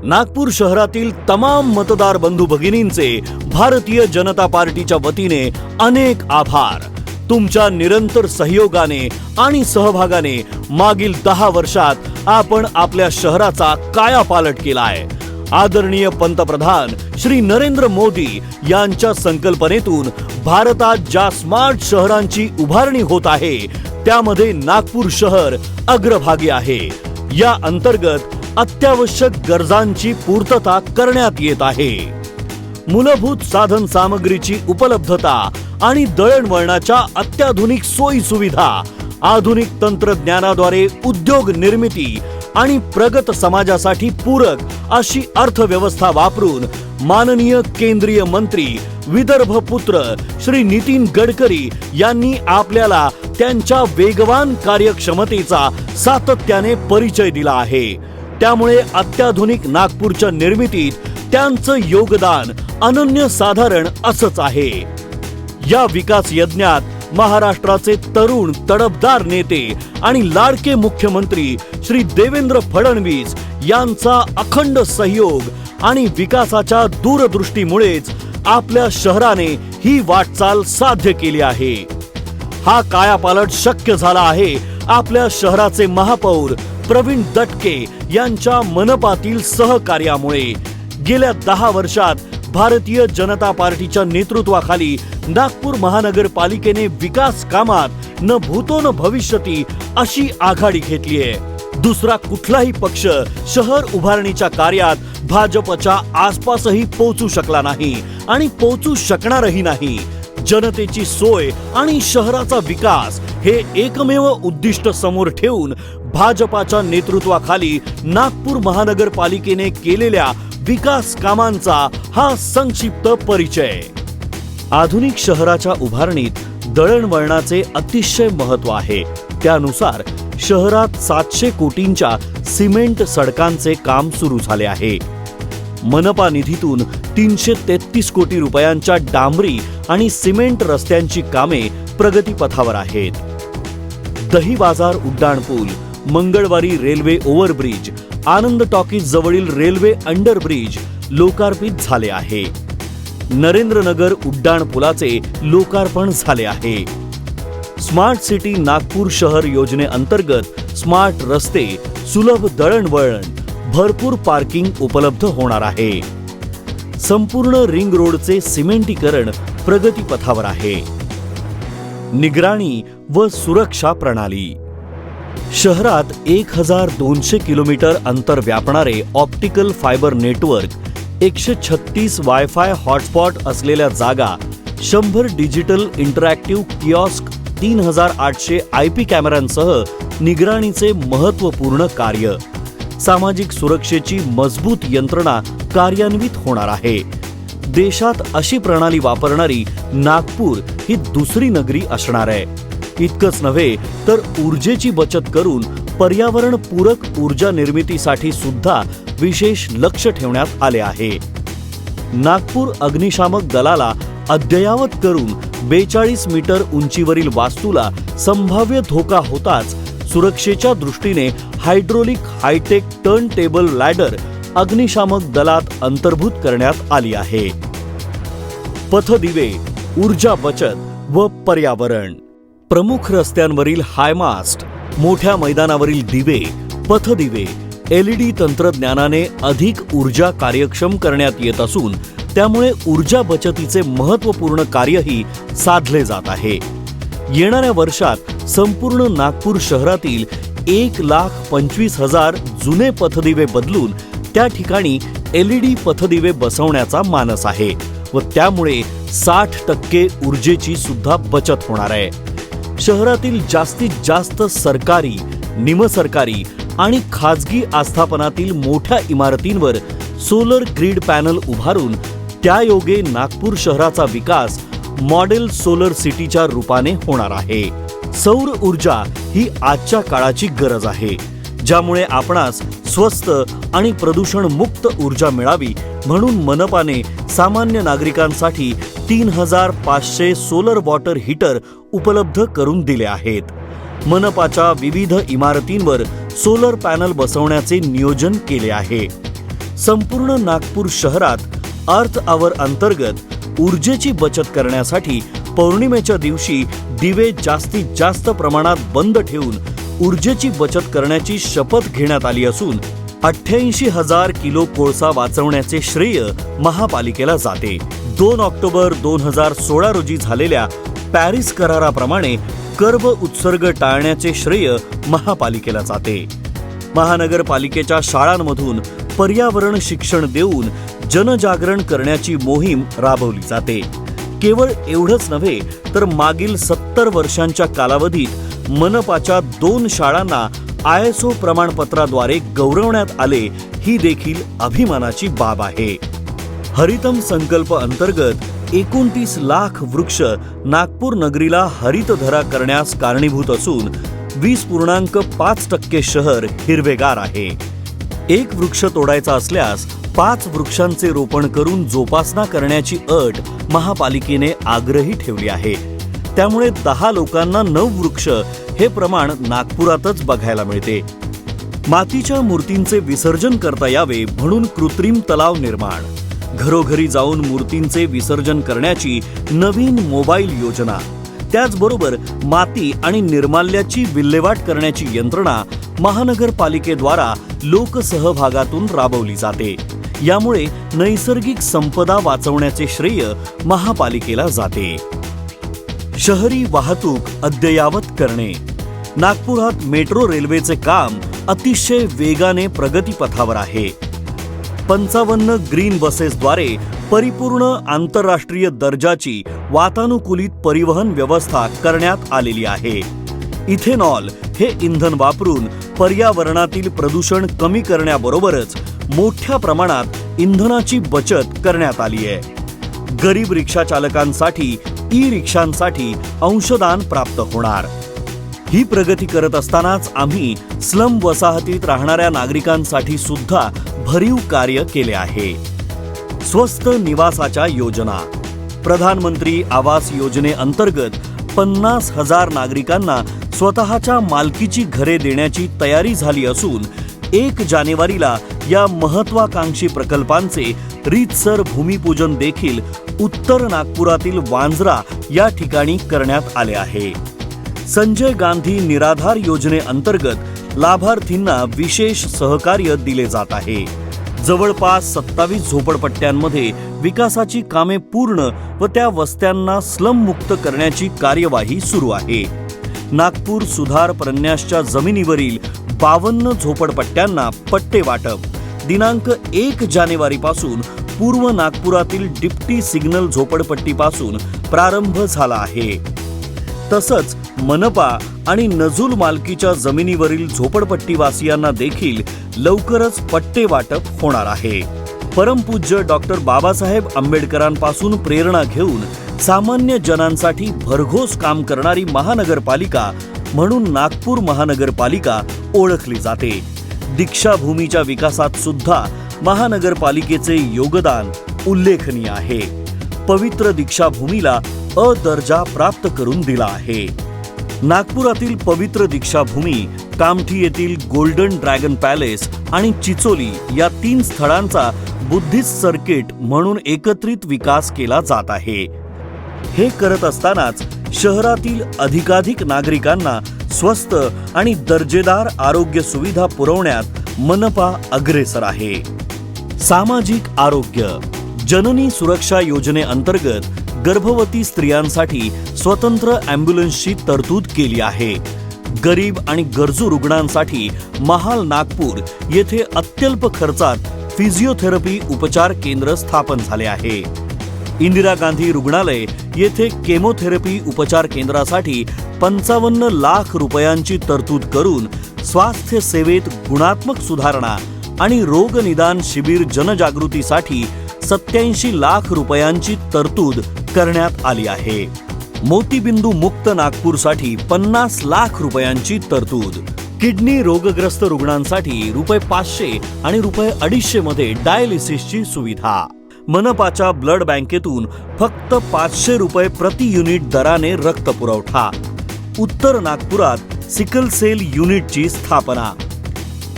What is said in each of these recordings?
नागपूर शहरातील तमाम मतदार बंधू भगिनींचे भारतीय जनता पार्टीच्या वतीने अनेक आभार। तुमच्या निरंतर सहयोगाने आणि सहभागाने मागील 10 वर्षात आपण आपल्या शहराचा कायापालट केलाय। आदरणीय पंतप्रधान श्री नरेंद्र मोदी यांच्या संकल्पनेतून भारतात ज्या स्मार्ट शहरांची उभारणी होत आहे त्यामध्ये नागपूर शहर अग्रभागी आहे। या अंतर्गत अत्यावश्यक गरजांची पूर्तता करण्यात येत आहे। मूलभूत साधन सामग्रीची उपलब्धता आणि दळणवळणाच्या अत्याधुनिक सोयी सुविधा, आधुनिक तंत्रज्ञानाद्वारे उद्योग निर्मिती आणि प्रगत समाजासाठी पूरक अशी अर्थव्यवस्था वापरून माननीय केंद्रीय मंत्री विदर्भ पुत्र श्री नितीन गडकरी यांनी आपल्याला त्यांच्या वेगवान कार्यक्षमतेचा सातत्याने परिचय दिला आहे। त्यामुळे अत्याधुनिक नागपूरच्या निर्मितीत त्यांचं योगदान अनन्यसाधारण असंच आहे। या विकास यज्ञात महाराष्ट्राचे तरुण तडफदार नेते आणि लाडके मुख्यमंत्री श्री देवेंद्र फडणवीस यांचा अखंड सहयोग आणि विकासाच्या दूरदृष्टीमुळेच आपल्या शहराने ही वाटचाल साध्य केली आहे। हा कायापालट शक्य झाला आहे आपल्या शहराचे महापौर प्रवीण दटके यांच्या मनपातील सहकार्यामुळे। गेल्या 10 वर्षात भारतीय जनता पार्टीच्या नेतृत्वाखाली नागपूर महानगरपालिकेने विकास कामात न भूतो न भविष्यती अशी आघाडी घेतली आहे। दुसरा कुठलाही पक्ष शहर उभारणीच्या कार्यात भाजपच्या आसपासही पोहोचू शकला नाही आणि पोहोचू शकणारही नाही। जनतेची सोय आणि शहराचा विकास हे एकमेव उद्दिष्ट समोर ठेवून भाजपाच्या नेतृत्वाखाली नागपूर महानगरपालिकेने केलेल्या विकास कामांचा हा संक्षिप्त परिचय। आधुनिक शहराच्या उभारणीत दळणवळणाचे अतिशय महत्त्व आहे। त्यानुसार शहरात 700 कोटींच्या सिमेंट सडकांचे काम सुरू झाले आहे। मनपा निधीतून 333 कोटी रुपयांच्या डांबरी आणि सिमेंट रस्त्यांची कामे प्रगतीपथावर आहेत। दही बाजार उड्डाणपूल, मंगळवारी रेल्वे ओव्हरब्रिज, आनंद टॉकीज जवळील रेल्वे अंडरब्रिज लोकार्पित झाले आहे। नरेंद्रनगर उड्डाणपुलाचे लोकार्पण झाले आहे। स्मार्ट सिटी नागपूर शहर योजनेअंतर्गत स्मार्ट रस्ते, सुलभ दळणवळण, भरपूर पार्किंग उपलब्ध होणार आहे। संपूर्ण रिंग रोडचे सिमेंटीकरण प्रगतीपथावर आहे। निगराणी व सुरक्षा प्रणाली। शहरात 1200 किलोमीटर अंतर व्यापणारे optical fibre network, 136 WiFi hotspot असलेल्या जागा, 100 डिजिटल इंटरॅक्टिव्ह किऑस्क, 3800 IP कॅमेऱ्यांसह निगराणीचे महत्त्वपूर्ण कार्य। सामाजिक सुरक्षेची मजबूत यंत्रणा कार्यान्वित होणार आहे। देशात अशी प्रणाली वापरणारी नागपूर ही दुसरी नगरी असणार आहे। इतकंच नव्हे तर ऊर्जेची बचत करून पर्यावरण पूरक ऊर्जा निर्मितीसाठी सुद्धा विशेष लक्ष ठेवण्यात आले आहे। नागपूर अग्निशामक दलाला अद्ययावत करून 42 मीटर उंचीवरील वास्तूला संभाव्य धोका होताच सुरक्षेच्या दृष्टीने hydraulic hitech turn table ladder अग्निशामक दलात अंतर्भूत करण्यात आली आहे। पथदिवे, ऊर्जा बचत व पर्यावरण। प्रमुख रस्त्यांवरील हायमास्ट, मोठ्या मैदानावरील दिवे, पथदिवे LED तंत्रज्ञानाने अधिक ऊर्जा कार्यक्षम करण्यात येत असून त्यामुळे ऊर्जा बचतीचे महत्त्वपूर्ण कार्यही साधले जात आहे। येणाऱ्या वर्षात संपूर्ण नागपूर शहरातील 1,25,000 जुने पथदिवे बदलून त्या ठिकाणी LED पथदिवे बसवण्याचा मानस आहे व त्यामुळे 60% ऊर्जेची सुद्धा बचत होणार आहे। शहरातील जास्तीत जास्त सरकारी, निमसरकारी आणि खाजगी आस्थापनातील मोठ्या इमारतींवर सोलर ग्रीड पॅनल उभारून त्यायोगे नागपूर शहराचा विकास मॉडेल सोलर सिटीच्या रूपाने होणार आहे। सौर ऊर्जा ही आजच्या काळाची गरज आहे, ज्यामुळे आपणास स्वस्त आणि प्रदूषण मुक्त ऊर्जा मिळावी म्हणून मनपाने सामान्य नागरिकांसाठी 3500 सोलर वॉटर हीटर उपलब्ध करून दिले आहेत। मनपाच्या विविध इमारतींवर सोलर पॅनल बसवण्याचे नियोजन केले आहे। संपूर्ण नागपूर शहरात अर्थ आवर अंतर्गत ऊर्जेची बचत करण्यासाठी पौर्णिमेच्या दिवशी दिवे जास्तीत जास्त प्रमाणात बंद ठेवून ऊर्जेची बचत करण्याची शपथ घेण्यात आली असून 88,000 किलो कोळसा वाचवण्याचे श्रेय महापालिकेला जाते. 2 ऑक्टोबर 2016 रोजी झालेल्या पॅरिस कराराप्रमाणे कर्ब उत्सर्ग टाळण्याचे श्रेय महापालिकेला जाते. महानगरपालिकेच्या शाळांमधून पर्यावरण शिक्षण देऊन जनजागरण करण्याची मोहीम राबवली जाते. केवळ एवढंच नव्हे तर मागील 70 वर्षांच्या कालावधीत मनपाच्या 2 शाळांना ISO प्रमाणपत्राद्वारे गौरवण्यात आले, ही देखील अभिमानाची बाब आहे. हरितम संकल्प अंतर्गत 29 लाख वृक्ष नागपूर नगरीला हरितधरा करण्यास कारणीभूत असून 20.5% शहर हिरवेगार आहे. एक वृक्ष तोडायचा असल्यास 5 वृक्षांचे रोपण करून जोपासना करण्याची अट महापालिकेने आग्रही ठेवली आहे. त्यामुळे 10 लोकांना 9 वृक्ष हे प्रमाण नागपुरातच बघायला मिळते. मातीच्या मूर्तींचे विसर्जन करता यावे म्हणून कृत्रिम तलाव निर्माण, घरोघरी जाऊन मूर्तींचे विसर्जन करण्याची नवीन मोबाईल योजना, त्याचबरोबर माती आणि निर्माल्याची विल्हेवाट करण्याची यंत्रणा महानगरपालिकेद्वारा लोकसहभागातून राबवली जाते. यामुळे नैसर्गिक संपदा वाचवण्याचे श्रेय महापालिकेला जाते. शहरी वाहतूक अद्ययावत करणे. नागपुरात मेट्रो रेल्वेचे काम अतिशय वेगाने प्रगतीपथावर आहे. 55 ग्रीन बसेसद्वारे परिपूर्ण आंतरराष्ट्रीय दर्जाची वातानुकूलित परिवहन व्यवस्था करण्यात आलेली आहे. इथेनॉल हे इंधन वापरून पर्यावरणातील प्रदूषण कमी करण्याबरोबरच मोठ्या प्रमाणात इंधनाची बचत करण्यात आली आहे. गरीब रिक्षा चालकांसाठी ई-रिक्षांसाठी अंशदान प्राप्त होणार. ही प्रगती करत असतानाच आम्ही स्लम वसाहतीत राहणाऱ्या नागरिकांसाठी सुद्धा भरीव कार्य केले आहे. स्वस्त निवासाच्या योजना. प्रधानमंत्री आवास योजनेअंतर्गत 50,000 नागरिकांना स्वतःच्या मालकीची घरे देण्याची तयारी झाली असून 1 जानेवारीला या महत्वाकांक्षी प्रकल्पांचे रीतसर भूमिपूजन देखील उत्तर नागपुरातील वांजरा या ठिकाणी करण्यात आले आहे. संजय गांधी निराधार योजनेअंतर्गत लाभार्थींना विशेष सहकार्य दिले जात आहे. जवळपास 27 झोपडपट्ट्यांमध्ये विकासाची कामे पूर्ण व त्या वस्त्यांना स्लम मुक्त करण्याची कार्यवाही सुरू आहे. नागपूर सुधार प्रन्यासच्या जमिनीवरील 52 झोपडपट्ट्यांना पट्टे वाटप दिनांक 1 जानेवारीपासून पूर्व नागपुरातील डिप्टी सिग्नल झोपडपट्टीपासून प्रारंभ झाला आहे. तसंच मनपा आणि नजूल मालकीच्या जमिनीवरील झोपडपट्टीवासियांना देखील लवकरच पट्टे वाटप होणार आहे. परमपूज्य डॉक्टर बाबासाहेब आंबेडकरांपासून प्रेरणा घेऊन सामान्य जनांसाठी भरघोस काम करणारी महानगरपालिका म्हणून नागपूर महानगरपालिका ओळखली जाते. दीक्षाभूमीच्या विकासात सुद्धा महानगरपालिकेचे योगदान उल्लेखनीय आहे. पवित्र दीक्षाभूमीला अ दर्जा प्राप्त करून दिला आहे. नागपुरातील पवित्र दीक्षाभूमी, कामठी येथील गोल्डन ड्रॅगन पॅलेस आणि चिचोली या 3 स्थळांचा बुद्धिस्ट सर्किट म्हणून एकत्रित विकास केला जात आहे. हे करत असतानाच शहरातील अधिकाधिक नागरिकांना स्वस्त आणि दर्जेदार आरोग्य सुविधा पुरवण्यात मनपा अग्रेसर आहे. सामाजिक आरोग्य. जननी सुरक्षा योजनेअंतर्गत गर्भवती स्त्रियांसाठी स्वतंत्र अँब्युलन्सची तरतूद केली आहे. गरीब आणि गरजू रुग्णांसाठी महाल नागपूर येथे अत्यल्प खर्चात फिजिओथेरपी उपचार केंद्र स्थापन झाले आहे. इंदिरा गांधी रुग्णालय येथे केमोथेरपी उपचार केंद्रासाठी 55 लाख रुपयांची तरतूद करून स्वास्थ्य सेवेत गुणात्मक सुधारणा आणि रोग निदान शिबिर जनजागृतीसाठी 87 लाख रुपयांची तरतूद करण्यात आली आहे. मोतीबिंदू मुक्त नागपूरसाठी 50 लाख रुपयांची तरतूद. किडनी रोगग्रस्त रुग्णांसाठी ₹500 आणि ₹250 मध्ये डायलिसिसची सुविधा. मनपाच्या ब्लड बँकेतून फक्त ₹500 प्रति युनिट दराने रक्त पुरवठा. उत्तर नागपुरात सिकल सेल युनिटची स्थापना.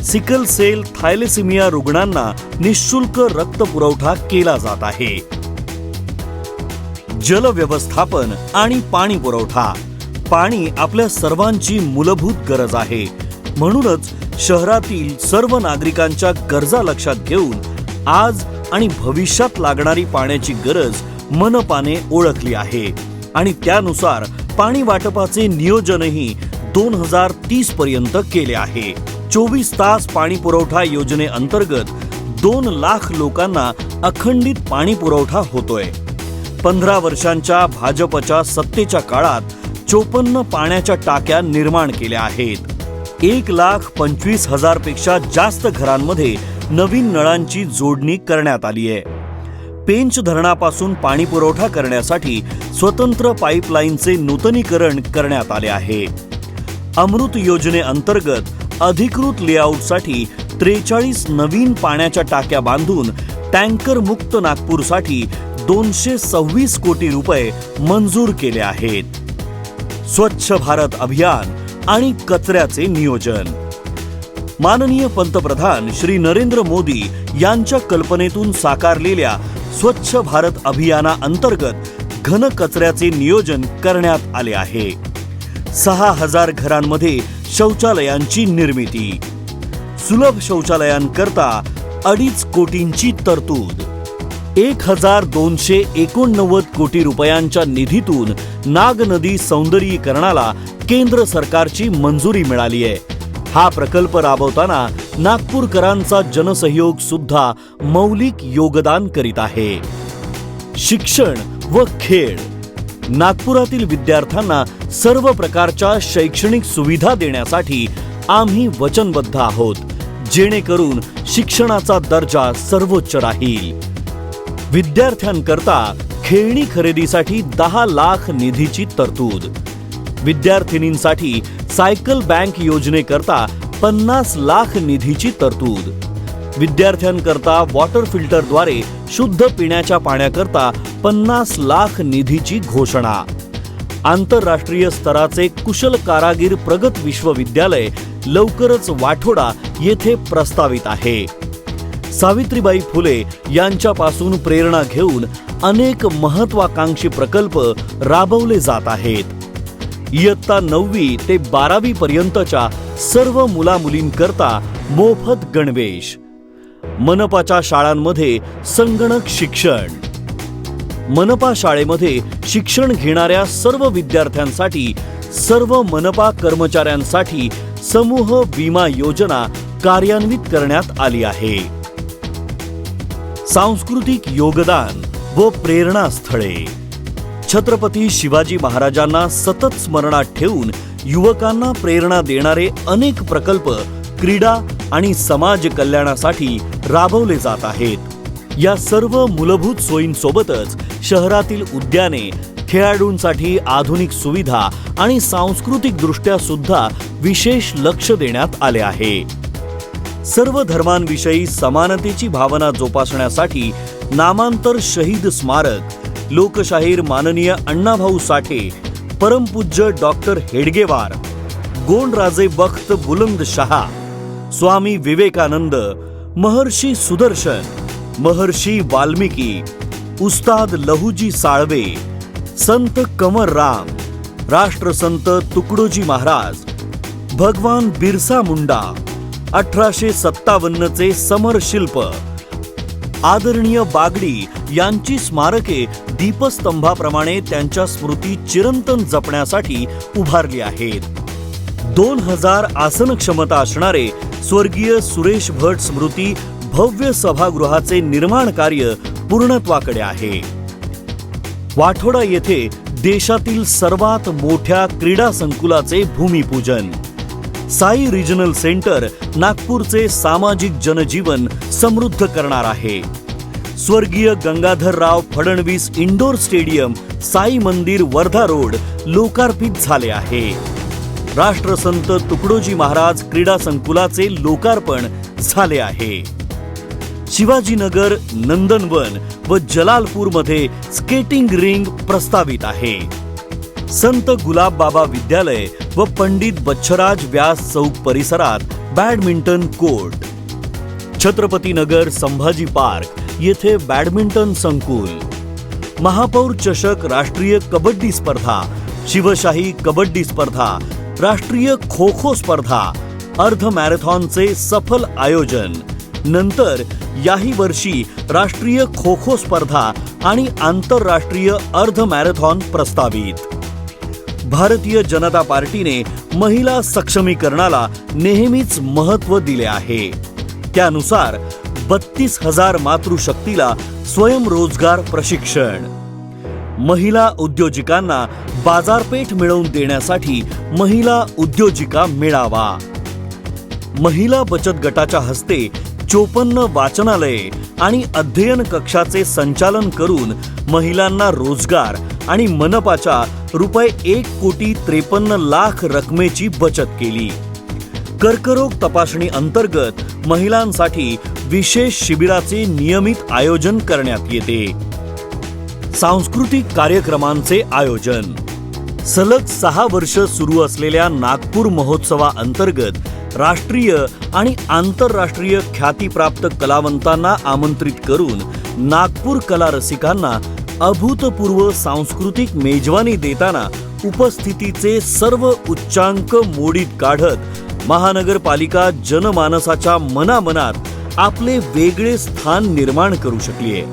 सिकल सेल थॅलेसेमिया रुग्णांना निःशुल्क रक्त पुरवठा केला जात आहे. जल व्यवस्थापन आणि पाणी पुरवठा. पाणी आपल्या सर्वांची मूलभूत गरज आहे. म्हणूनच शहरातील सर्व नागरिकांच्या गरजा लक्षात घेऊन आज आणि भविष्यात लागणारी पाण्याची गरज मनपाने ओळखली आहे आणि त्यानुसार पाणी वाटपाचे नियोजनही 2030 पर्यंत केले आहे. 24 तास पाणी पुरवठा योजनेअंतर्गत 2 लाख लोकांना अखंडित पाणी पुरवठा होतोय. 15 वर्षांच्या भाजपच्या सत्तेच्या काळात 54 पाण्याच्या टाक्या निर्माण केल्या आहेत. 1,25,000 पेक्षा जास्त घरांमध्ये नवीन नळांची जोडणी करण्यात आली आहे. पेंच धरणापासून पाणी पुरवठा करण्यासाठी स्वतंत्र पाईपलाईनचे नूतनीकरण करण्यात आले आहे. अमृत योजनेअंतर्गत अधिकृत लेआउटसाठी 43 नवीन पाण्याच्या टाक्या बांधून टँकर मुक्त नागपूरसाठी 226 कोटी रुपये मंजूर केले आहेत. स्वच्छ भारत अभियान आणि कचऱ्याचे नियोजन. माननीय पंतप्रधान श्री नरेंद्र मोदी यांच्या कल्पनेतून साकारलेल्या स्वच्छ भारत अभियानाअंतर्गत घन कचऱ्याचे नियोजन करण्यात आले आहे. 6,000 घरांमध्ये शौचालयांची निर्मिती. सुलभ शौचालयांकरता 2.5 कोटींची तरतूद. 1,289 कोटी रुपयांच्या निधीतून नाग नदी सौंदर्यीकरणाला केंद्र सरकारची मंजुरी मिळाली आहे. हा प्रकल्प राबवताना नागपूरकरांचा जनसहयोग सुद्धा मौलिक योगदान करीत आहे. शिक्षण व खेळ. नागपुरातील विद्यार्थ्यांना सर्व प्रकारच्या शैक्षणिक सुविधा देण्यासाठी आम्ही वचनबद्ध आहोत, जेणेकरून शिक्षणाचा दर्जा सर्वोच्च राहील. विद्यार्थ्यांकरता खेळणी खरेदीसाठी 10 लाख निधीची तरतूद. विद्यार्थिनींसाठी सायकल बँक योजनेकरता 50 लाख निधीची तरतूद. विद्यार्थ्यांकरता वॉटर फिल्टरद्वारे शुद्ध पिण्याच्या पाण्याकरता 50 लाख निधीची घोषणा. आंतरराष्ट्रीय स्तराचे कुशल कारागीर प्रगत विश्वविद्यालय लवकरच वाठोडा येथे प्रस्तावित आहे. सावित्रीबाई फुले यांच्यापासून प्रेरणा घेऊन अनेक महत्वाकांक्षी प्रकल्प राबवले जात आहेत. इयत्ता 9वी ते 12वी पर्यंतच्या सर्व मुलामुलींकरता मोफत गणवेश. मनपाच्या शाळांमध्ये संगणक शिक्षण. मनपा शाळेमध्ये शिक्षण घेणाऱ्या सर्व विद्यार्थ्यांसाठी सर्व मनपा कर्मचाऱ्यांसाठी समूह विमा योजना कार्यान्वित करण्यात आली आहे. सांस्कृतिक योगदान व प्रेरणास्थळे. छत्रपती शिवाजी महाराजांना सतत स्मरणात ठेवून युवकांना प्रेरणा देणारे अनेक प्रकल्प क्रीडा आणि समाज कल्याणासाठी राबवले जात आहेत. या सर्व मूलभूत सोयींसोबतच शहरातील उद्याने, खेळाडूंसाठी आधुनिक सुविधा आणि सांस्कृतिक दृष्ट्या सुद्धा विशेष लक्ष देण्यात आले आहे. सर्व धर्मांविषयी समानतेची भावना जोपासण्यासाठी नामांतर शहीद स्मारक, लोकशाहीर माननीय अण्णाभाऊ साठे, परमपूज्य डॉक्टर हेडगेवार, गोंडराजे बख्त बुलंदशहा, स्वामी विवेकानंद, महर्षी सुदर्शन, महर्षी वाल्मिकी, उस्ताद लहुजी साळवे, संत कंवरराम, राष्ट्रसंत तुकडोजी महाराज, भगवान बिरसा मुंडा, 1857 चे समर शिल्प, आदरणीय बागडी यांची स्मारके दीपस्तंभाप्रमाणे त्यांच्या स्मृती चिरंतन जपण्यासाठी उभारली आहेत. 2000 आसन क्षमता असणारे स्वर्गीय सुरेश भट स्मृती भव्य सभागृहाचे निर्माण कार्य पूर्णत्वाकडे आहे. वाठोडा येथे देशातील सर्वात मोठ्या क्रीडा संकुलाचे भूमिपूजन. साई रिजनल सेंटर नागपूरचे सामाजिक जनजीवन समृद्ध करणार आहे. स्वर्गीय गंगाधरराव फडणवीस इंडोर स्टेडियम साई मंदिर वर्धा रोड लोकार्पित झाले आहे. राष्ट्रसंत तुकडोजी महाराज क्रीडा संकुलाचे लोकार्पण झाले आहे. शिवाजीनगर, नंदनवन व जलालपूरमध्ये स्केटिंग रिंग प्रस्तावित आहे. संत गुलाब बाबा विद्यालय व पंडित बच्छराज व्यास चौक परिसरात badminton court, Chhatrapati Nagar Sambhaji park येथे बॅडमिंटन संकुल, महापौर चषक राष्ट्रीय कबड्डी स्पर्धा, शिवशाही कबड्डी स्पर्धा, राष्ट्रीय खो खो स्पर्धा, अर्ध मॅरेथॉनचे सफल आयोजन. नंतर याही वर्षी राष्ट्रीय खो खो स्पर्धा आणि आंतरराष्ट्रीय अर्ध मॅरेथॉन प्रस्तावित. भारतीय जनता पार्टीने महिला सक्षमीकरणाला नेहमीच महत्त्व दिले आहे. त्यानुसार 32,000 मातृशक्तीला स्वयंरोजगार प्रशिक्षण, महिला उद्योजिकांना बाजारपेठ मिळवून देण्यासाठी महिला उद्योजिका मेळावा, महिला बचत गटाच्या हस्ते 54 वाचनालये आणि अध्ययन कक्षाचे संचालन करून महिलांना रोजगार आणि मनपाच्या ₹1,53,00,000 रकमेची बचत केली. कर्करोग तपासणी अंतर्गत महिलांसाठी विशेष शिबिराचे नियमित आयोजन करण्यात येते. सांस्कृतिक कार्यक्रमांचे आयोजन. सलग 6 वर्ष सुरू असलेल्या नागपूर महोत्सवाअंतर्गत राष्ट्रीय आणि आंतरराष्ट्रीय ख्यातीप्राप्त कलावंतांना आमंत्रित करून नागपूर कला रसिकांना अभूतपूर्व सांस्कृतिक मेजवानी देताना उपस्थितीचे सर्व उच्चांक मोडीत काढत महानगरपालिका जनमानसाच्या मनामनात आपले वेगळे स्थान निर्माण करू शकली आहे.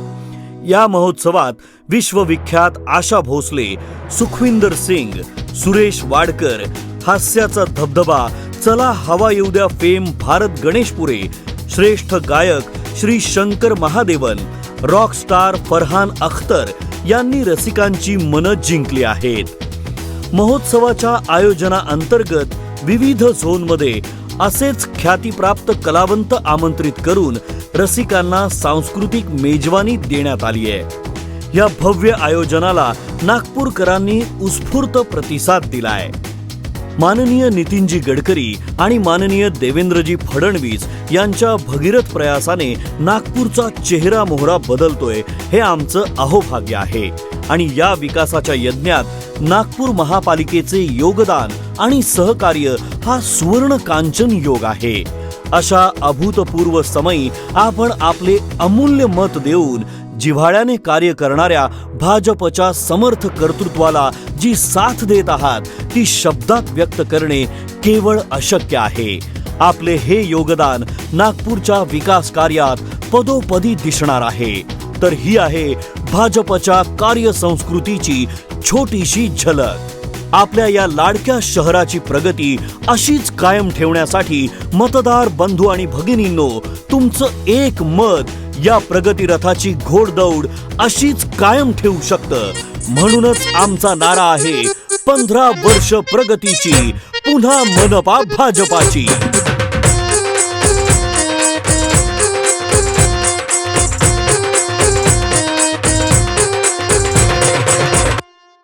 या महोत्सवात विश्वविख्यात आशा भोसले, सुखविंदर सिंग, सुरेश वाडकर, हास्याचा धबधबा चला हवा येऊ द्या फेम भारत गणेशपुरे, श्रेष्ठ गायक श्री शंकर महादेवन, रॉक स्टार फरहान अख्तर यांनी रसिकांची मनं जिंकली आहेत. महोत्सवाच्या आयोजनाअंतर्गत विविध झोनमध्ये असेच ख्यातीप्राप्त कलावंत आमंत्रित करून रसिकांना सांस्कृतिक मेजवानी देण्यात आली आहे. या भव्य आयोजनाला नागपूरकरांनी उत्स्फूर्त प्रतिसाद दिलाय. माननीय नितीनजी गडकरी आणि माननीय देवेंद्रजी फडणवीस यांच्या भगीरथ प्रयासाने नागपूरचा चेहरा मोहरा बदलतोय हे आमचं अहोभाग्य आहे आणि या विकासाच्या यज्ञात नागपूर महापालिकेचे योगदान आणि सहकार्य हा सुवर्ण कांचन योग आहे. अशा अभूतपूर्व समयी आपण आपले अमूल्य मत देऊन जिव्हाळ्याने कार्य करणाऱ्या भाजपच्या समर्थ कर्तृत्वाला जी साथ देत आहात ती शब्दात व्यक्त करणे केवळ अशक्य आहे. आपले हे योगदान नागपूरच्या विकास कार्यात पदोपदी दिसणार आहे. तर ही आहे भाजपच्या कार्यसंस्कृतीची छोटीशी झलक. आपल्या या लाडक्या शहराची प्रगती अशीच कायम ठेवण्यासाठी मतदार बंधू आणि भगिनींनो, तुमचं एक मत या प्रगती रथाची घोडदौड अशीच कायम ठेवू शकतं. म्हणूनच आमचा नारा आहे 15 वर्ष प्रगतीची, पुन्हा मनपा भाजपाची.